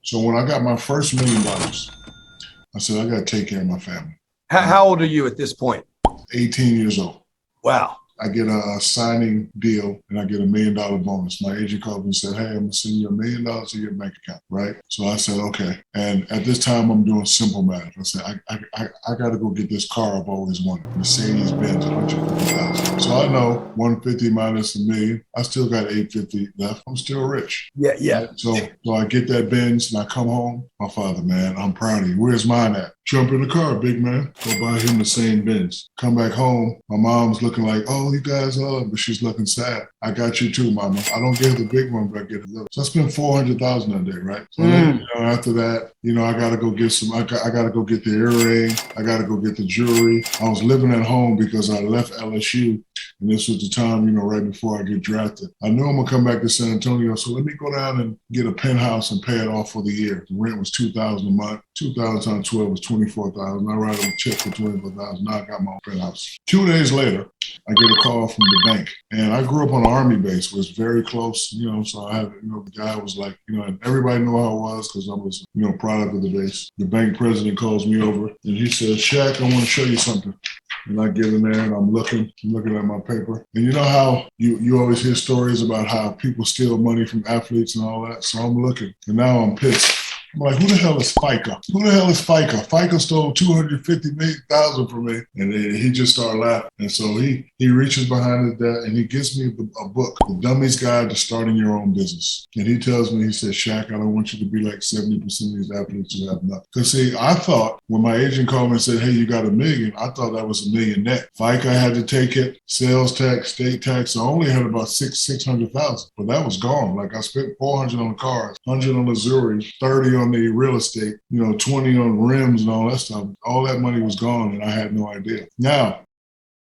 So when I got my first $1 million, I said, I got to take care of my family. How old are you at this point? 18 years old. Wow. I get a signing deal and I get $1 million bonus. My agent called me and said, hey, I'm going to send you $1 million to your bank account, right? So I said, okay. And at this time, I'm doing simple math. I said, I got to go get this car I've always wanted, Mercedes-Benz, $150,000. So I know 150 minus $1 million, I still got 850 left. I'm still rich. Yeah. Right? So I get that Benz and I come home. My father, man, I'm proud of you. Where's mine at? Jump in the car, big man. Go buy him the same Benz. Come back home. My mom's looking like, oh, you guys are, but she's looking sad. I got you too, mama. I don't get the big one, but I get the little. So I spent $400,000 that day, right? So then, after that, I got to go get some, I got to go get the earring. I got to go get the jewelry. I was living at home because I left LSU. And this was the time, right before I get drafted. I knew I'm going to come back to San Antonio, so let me go down and get a penthouse and pay it off for the year. The rent was $2,000 a month. 2012 was $24,000. I write a check for $24,000. Now I got my own penthouse. 2 days later, I get a call from the bank. And I grew up on an Army base, was very close, so I had, the guy was like, and everybody knew how I was because I was, product of the base. The bank president calls me over and he says, Shaq, I want to show you something. And I get in there and I'm looking at my paper. And you know how you always hear stories about how people steal money from athletes and all that? So I'm looking and now I'm pissed. I'm like, who the hell is FICA? Who the hell is FICA? FICA stole $250,000 from me. And then he just started laughing. And so he reaches behind his desk and he gives me a book, The Dummy's Guide to Starting Your Own Business. And he tells me, he says, Shaq, I don't want you to be like 70% of these athletes who have nothing. Because see, I thought when my agent called me and said, hey, you got $1 million, I thought that was $1 million net. FICA had to take it, sales tax, state tax. So I only had about $600,000. But that was gone. Like I spent $400 on the cars, $100 on the jewelry, $30 on the real estate, $20 on rims and all that stuff. All that money was gone and I had no idea. Now,